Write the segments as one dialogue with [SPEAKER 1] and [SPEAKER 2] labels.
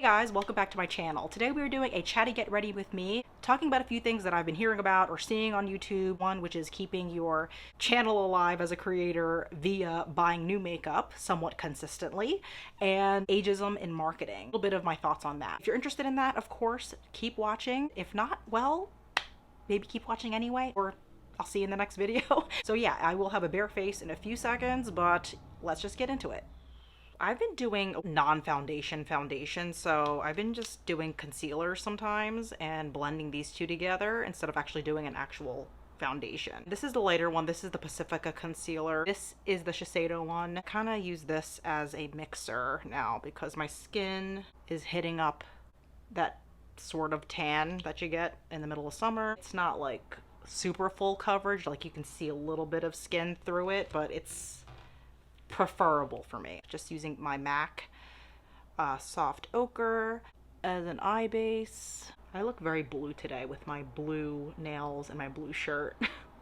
[SPEAKER 1] Hey guys, welcome back to my channel. Today we are doing a chatty get ready with me, talking about a few things that I've been hearing about or seeing on YouTube. One, which is keeping your channel alive as a creator via buying new makeup somewhat consistently, and ageism in marketing. A little bit of my thoughts on that. If you're interested in that, of course, keep watching. If not, well, maybe keep watching anyway, or I'll see you in the next video. So yeah, I will have a bare face in a few seconds, but let's just get into it. I've been doing non-foundation foundation, so I've been just doing concealer sometimes and blending these two together instead of actually doing an actual foundation. This is the lighter one. This is the Pacifica concealer. This is the Shiseido one. I kind of use this as a mixer now because my skin is hitting up that sort of tan that you get in the middle of summer. It's not like super full coverage, like you can see a little bit of skin through it, but it's preferable for me. Just using my MAC soft ochre as an eye base. I look very blue today with my blue nails and my blue shirt.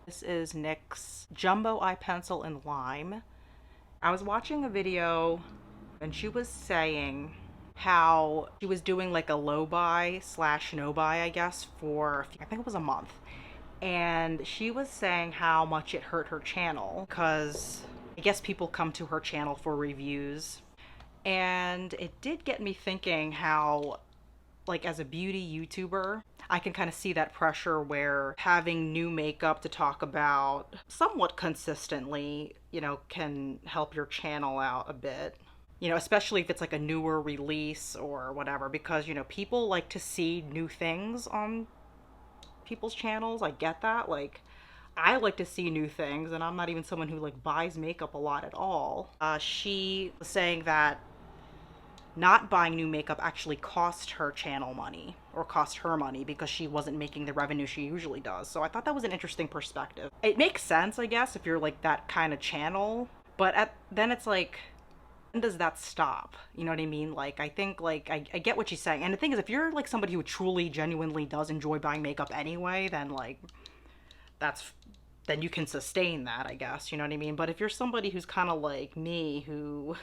[SPEAKER 1] This is NYX's Jumbo Eye Pencil in Lime. I was watching a video and she was saying how she was doing like a low buy slash no buy, I guess, for I think it was a month. And she was saying how much it hurt her channel because I guess people come to her channel for reviews, and it did get me thinking how, like, as a beauty YouTuber, I can kind of see that pressure where having new makeup to talk about somewhat consistently, you know, can help your channel out a bit. You know, especially if it's like a newer release or whatever, because, you know, people like to see new things on people's channels. I get that. Like, I like to see new things, and I'm not even someone who like buys makeup a lot at all. She was saying that not buying new makeup actually cost her channel money, or cost her money, because she wasn't making the revenue she usually does. So I thought that was an interesting perspective. It makes sense, I guess, if you're like that kind of channel, but then it's like, when does that stop? You know what I mean? Like, I think, like, I get what she's saying. And the thing is, if you're like somebody who truly, genuinely does enjoy buying makeup anyway, then like, then you can sustain that, I guess, you know what I mean? But if you're somebody who's kind of like me, who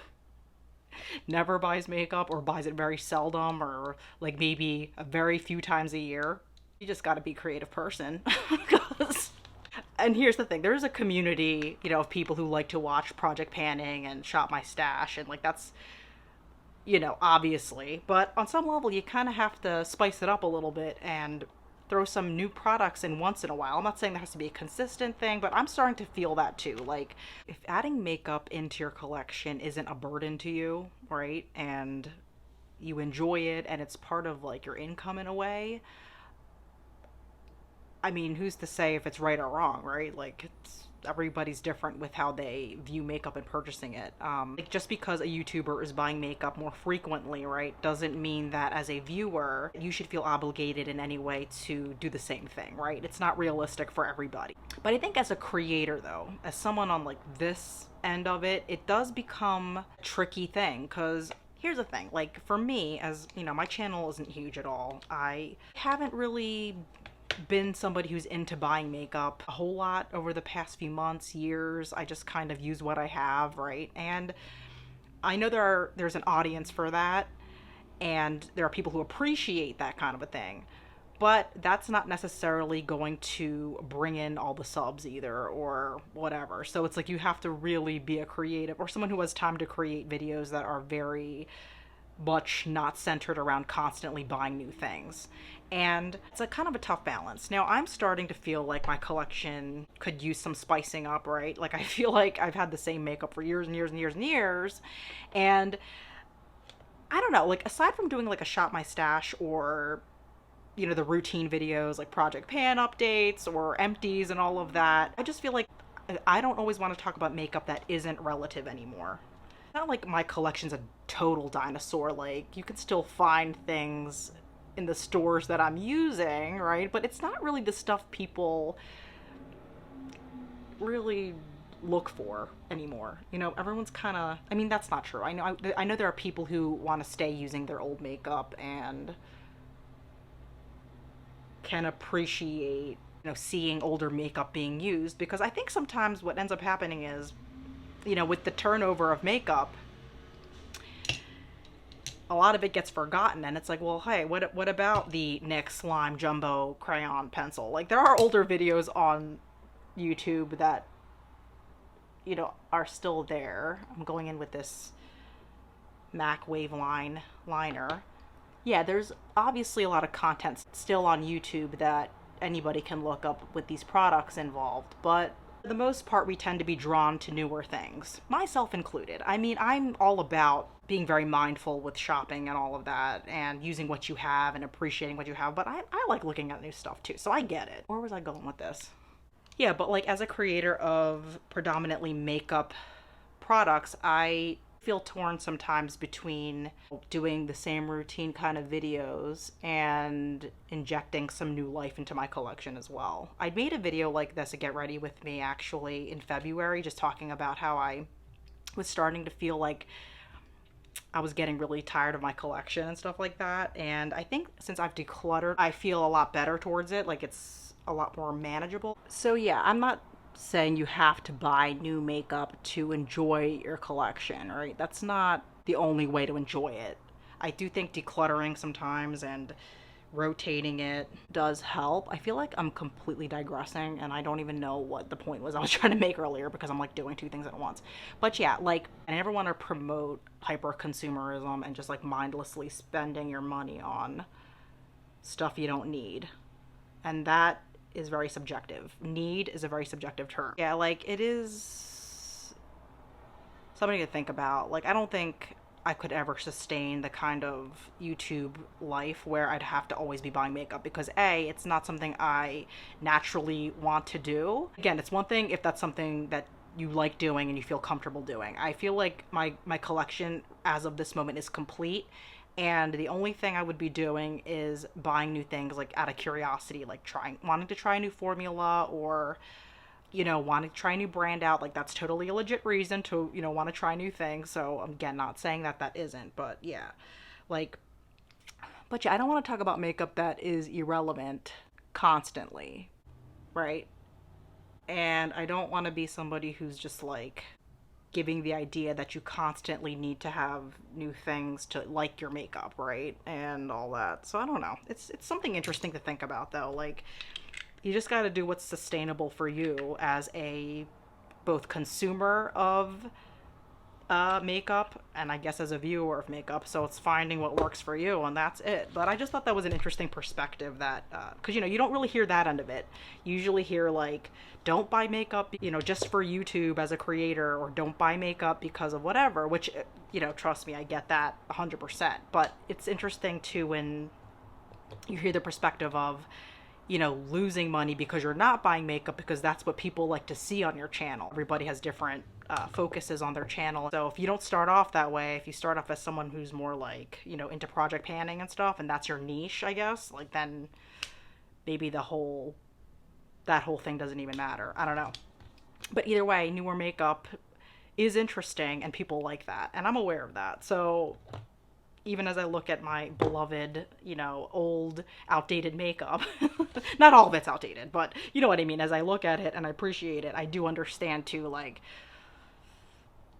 [SPEAKER 1] never buys makeup or buys it very seldom, or like maybe a very few times a year, you just got to be a creative person. And here's the thing, there's a community, you know, of people who like to watch Project Panning and Shop My Stash, and like that's, you know, obviously, but on some level you kind of have to spice it up a little bit and throw some new products in once in a while. I'm not saying that has to be a consistent thing, but I'm starting to feel that too. Like, if adding makeup into your collection isn't a burden to you, right, and you enjoy it and it's part of like your income in a way, I mean, who's to say if it's right or wrong, right? Like, everybody's different with how they view makeup and purchasing it. Like, just because a YouTuber is buying makeup more frequently, right, doesn't mean that as a viewer you should feel obligated in any way to do the same thing, right? It's not realistic for everybody. But I think as a creator, though, as someone on like this end of it, it does become a tricky thing, because here's the thing, like, for me, as you know, my channel isn't huge at all. I haven't really been somebody who's into buying makeup a whole lot over the past few months, years. I just kind of use what I have, right? And I know there's an audience for that, and there are people who appreciate that kind of a thing, but that's not necessarily going to bring in all the subs either, or whatever. So it's like, you have to really be a creative, or someone who has time to create videos that are very much not centered around constantly buying new things. And it's a kind of a tough balance. Now, I'm starting to feel like my collection could use some spicing up, right? Like, I feel like I've had the same makeup for years and years and years and years, and I don't know, like, aside from doing like a Shop My Stash, or, you know, the routine videos like Project Pan updates or empties and all of that, I just feel like I don't always want to talk about makeup that isn't relative anymore. Not like my collection's a total dinosaur. Like, you can still find things in the stores that I'm using, right? But it's not really the stuff people really look for anymore. You know, everyone's kind of, I mean, that's not true. I know there are people who want to stay using their old makeup and can appreciate, you know, seeing older makeup being used, because I think sometimes what ends up happening is, you know, with the turnover of makeup, a lot of it gets forgotten, and it's like, well, hey, what about the NYX Slime Jumbo Crayon Pencil? Like, there are older videos on YouTube that, are still there. I'm going in with this MAC Waveline liner. Yeah, there's obviously a lot of content still on YouTube that anybody can look up with these products involved, but for the most part, we tend to be drawn to newer things, myself included. I mean, I'm all about being very mindful with shopping and all of that, and using what you have and appreciating what you have, but I like looking at new stuff too, so I get it. Where was I going with this? Yeah, but like as a creator of predominantly makeup products, I feel torn sometimes between doing the same routine kind of videos and injecting some new life into my collection as well. I made a video like this, a Get Ready With Me, actually in February, just talking about how I was starting to feel like I was getting really tired of my collection and stuff like that. And I think since I've decluttered, I feel a lot better towards it. Like, it's a lot more manageable. So yeah, I'm not saying you have to buy new makeup to enjoy your collection, right? That's not the only way to enjoy it. I do think decluttering sometimes and rotating it does help. I feel like I'm completely digressing and I don't even know what the point was I was trying to make earlier, because I'm like doing two things at once. But yeah, like, I never want to promote hyper consumerism and just like mindlessly spending your money on stuff you don't need. And that is very subjective. Need is a very subjective term. Yeah, like, it is something to think about. Like, I don't think I could ever sustain the kind of YouTube life where I'd have to always be buying makeup, because A, it's not something I naturally want to do. Again, it's one thing if that's something that you like doing and you feel comfortable doing. I feel like my collection as of this moment is complete, and the only thing I would be doing is buying new things, like out of curiosity, like wanting to try a new formula, or wanting to try a new brand out. Like, that's totally a legit reason to want to try new things. So again, not saying that that isn't, but yeah, like, but yeah, I don't want to talk about makeup that is irrelevant constantly, right? And I don't want to be somebody who's just like giving the idea that you constantly need to have new things to like your makeup, right? And all that. So I don't know. It's something interesting to think about, though. Like, you just got to do what's sustainable for you as a both consumer of makeup, and I guess as a viewer of makeup. So it's finding what works for you, and that's it. But I just thought that was an interesting perspective, that because you don't really hear that end of it. You usually hear like, don't buy makeup just for YouTube as a creator, or don't buy makeup because of whatever, which trust me, I get that 100%. But it's interesting too when you hear the perspective of losing money because you're not buying makeup, because that's what people like to see on your channel. Everybody has different focuses on their channel. So if you don't start off that way, if you start off as someone who's more like, into project panning and stuff, and that's your niche, I guess, like, then maybe that whole thing doesn't even matter. I don't know. But either way, newer makeup is interesting and people like that. And I'm aware of that. So even as I look at my beloved, old, outdated makeup, not all of it's outdated, but you know what I mean? As I look at it and I appreciate it, I do understand too, like,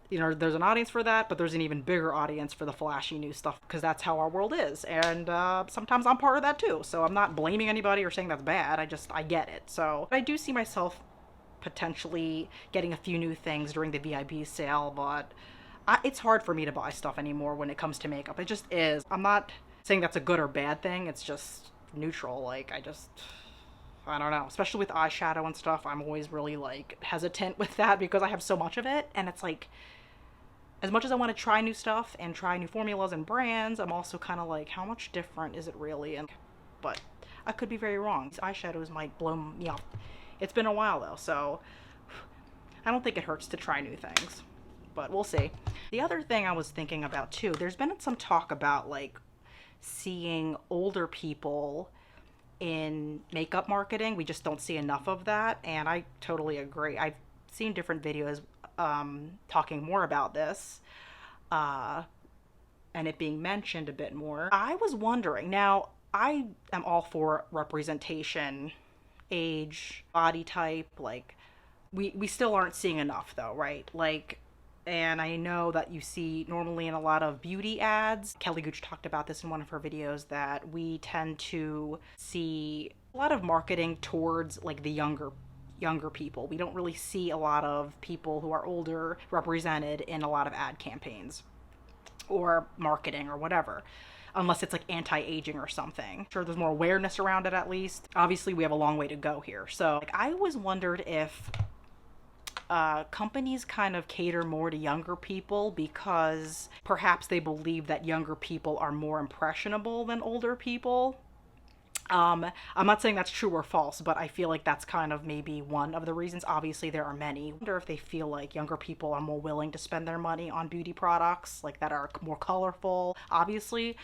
[SPEAKER 1] there's an audience for that, but there's an even bigger audience for the flashy new stuff, because that's how our world is. And sometimes I'm part of that too. So I'm not blaming anybody or saying that's bad. I get it. So I do see myself potentially getting a few new things during the VIB sale, but it's hard for me to buy stuff anymore when it comes to makeup. It just is. I'm not saying that's a good or bad thing. It's just neutral. Like, I don't know. Especially with eyeshadow and stuff, I'm always really like hesitant with that because I have so much of it. And it's like, as much as I want to try new stuff and try new formulas and brands, I'm also kind of like, how much different is it really? But I could be very wrong. These eyeshadows might blow me up. It's been a while though, so I don't think it hurts to try new things. But we'll see. The other thing I was thinking about too, there's been some talk about like seeing older people in makeup marketing. We just don't see enough of that, and I totally agree. I've seen different videos talking more about this and it being mentioned a bit more. I was wondering, now I am all for representation, age, body type, like we still aren't seeing enough though, right? Like, And I know that you see normally in a lot of beauty ads, Kelly Gooch talked about this in one of her videos, that we tend to see a lot of marketing towards like the younger people. We don't really see a lot of people who are older represented in a lot of ad campaigns or marketing or whatever, unless it's like anti-aging or something. Sure, there's more awareness around it at least. Obviously, we have a long way to go here. So like, I always wondered if companies kind of cater more to younger people because perhaps they believe that younger people are more impressionable than older people. I'm not saying that's true or false, but I feel like that's kind of maybe one of the reasons. Obviously, there are many. I wonder if they feel like younger people are more willing to spend their money on beauty products, like that are more colorful. Obviously,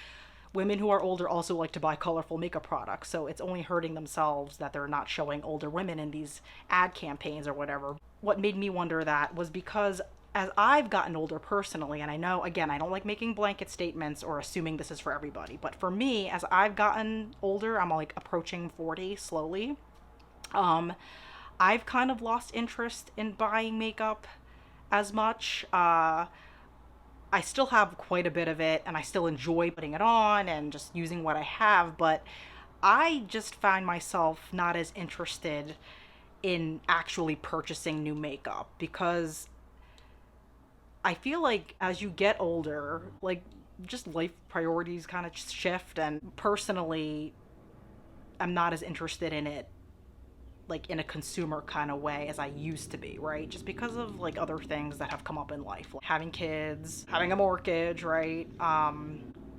[SPEAKER 1] women who are older also like to buy colorful makeup products, so it's only hurting themselves that they're not showing older women in these ad campaigns or whatever. What made me wonder that was because as I've gotten older personally, and I know, again, I don't like making blanket statements or assuming this is for everybody, but for me, as I've gotten older, I'm like approaching 40 slowly, I've kind of lost interest in buying makeup as much. I still have quite a bit of it and I still enjoy putting it on and just using what I have, but I just find myself not as interested in actually purchasing new makeup because I feel like as you get older, like just life priorities kind of shift, and personally, I'm not as interested in it like in a consumer kind of way as I used to be, right? Just because of like other things that have come up in life, like having kids, having a mortgage, right?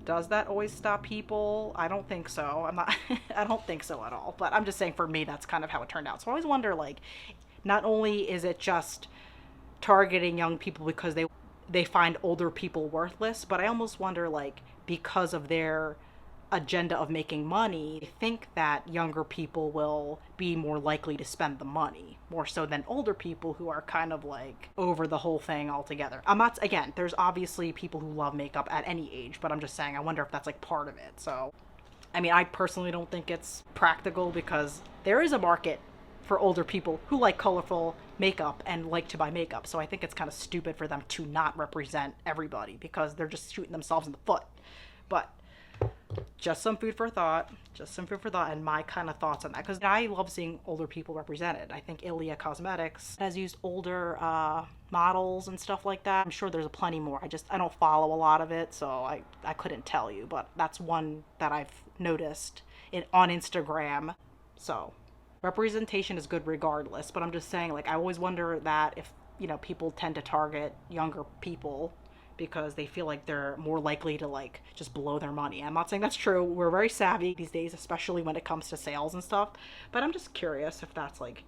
[SPEAKER 1] Does that always stop people? I don't think so. I'm not I don't think so at all. But I'm just saying for me that's kind of how it turned out. So I always wonder like not only is it just targeting young people because they find older people worthless, but I almost wonder like because of their agenda of making money, I think that younger people will be more likely to spend the money, more so than older people who are kind of like over the whole thing altogether. I'm not, again, there's obviously people who love makeup at any age, but I'm just saying, I wonder if that's like part of it. So, I mean, I personally don't think it's practical because there is a market for older people who like colorful makeup and like to buy makeup. So I think it's kind of stupid for them to not represent everybody because they're just shooting themselves in the foot. But just some food for thought, and my kind of thoughts on that, because I love seeing older people represented. I think Ilia Cosmetics has used older models and stuff like that. I'm sure there's plenty more. I don't follow a lot of it, so I couldn't tell you, but that's one that I've noticed on Instagram. So representation is good regardless, but I'm just saying, like, I always wonder that if, people tend to target younger people because they feel like they're more likely to like just blow their money. I'm not saying that's true. We're very savvy these days, especially when it comes to sales and stuff. But I'm just curious if that's like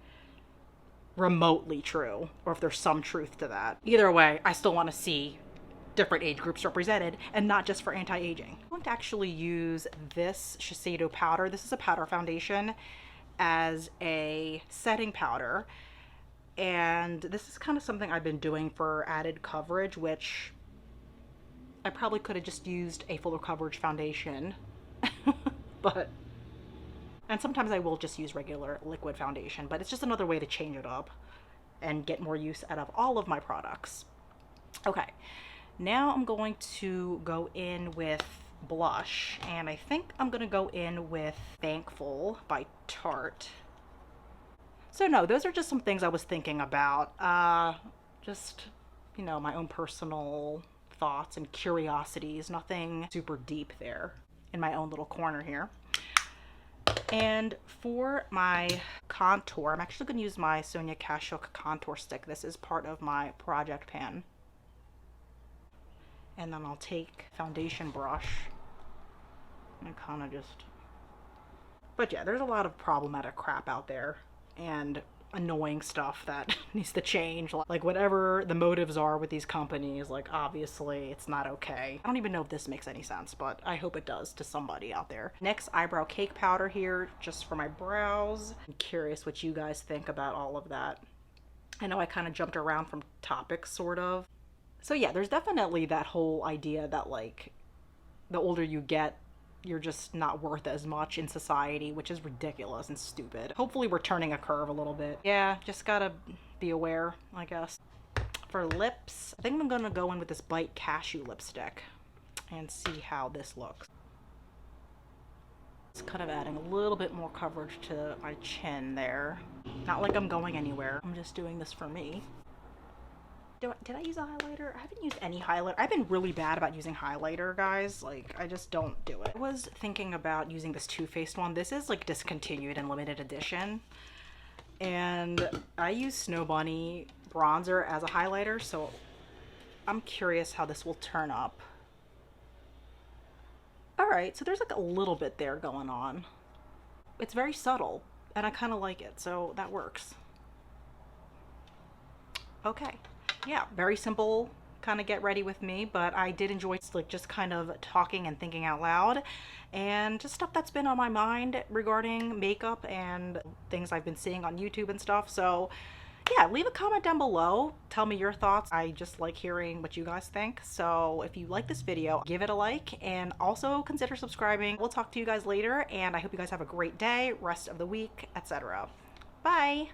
[SPEAKER 1] remotely true or if there's some truth to that. Either way, I still want to see different age groups represented and not just for anti-aging. I'm going to actually use this Shiseido powder. This is a powder foundation as a setting powder. And this is kind of something I've been doing for added coverage, which I probably could have just used a fuller coverage foundation, and sometimes I will just use regular liquid foundation, but it's just another way to change it up and get more use out of all of my products. Okay, now I'm going to go in with blush, and I think I'm gonna go in with Thankful by Tarte. So no, those are just some things I was thinking about, just, my own personal thoughts and curiosities, nothing super deep there in my own little corner here. And for my contour, I'm actually going to use my Sonia Kashuk contour stick. This is part of my project pan. And then I'll take foundation brush and kind of just, but yeah, there's a lot of problematic crap out there and annoying stuff that needs to change, like whatever the motives are with these companies, like obviously it's not okay. I don't even know if this makes any sense, but I hope it does to somebody out there. Next, eyebrow cake powder here just for my brows. I'm curious what you guys think about all of that. I know I kind of jumped around from topics sort of. So yeah, there's definitely that whole idea that like the older you get, you're just not worth as much in society, which is ridiculous and stupid. Hopefully we're turning a curve a little bit. Yeah, just gotta be aware, I guess. For lips, I think I'm gonna go in with this Bite Cashew lipstick and see how this looks. It's kind of adding a little bit more coverage to my chin there. Not like I'm going anywhere. I'm just doing this for me. Did I use a highlighter? I haven't used any highlighter. I've been really bad about using highlighter, guys. Like, I just don't do it. I was thinking about using this Too Faced one. This is like discontinued and limited edition. And I use Snow Bunny bronzer as a highlighter, so I'm curious how this will turn up. All right, so there's like a little bit there going on. It's very subtle, and I kind of like it, so that works. Okay. Yeah, very simple kind of get ready with me, but I did enjoy like just kind of talking and thinking out loud and just stuff that's been on my mind regarding makeup and things I've been seeing on YouTube and stuff. So yeah, leave a comment down below. Tell me your thoughts. I just like hearing what you guys think. So if you like this video, give it a like and also consider subscribing. We'll talk to you guys later, and I hope you guys have a great day, rest of the week, etc. Bye.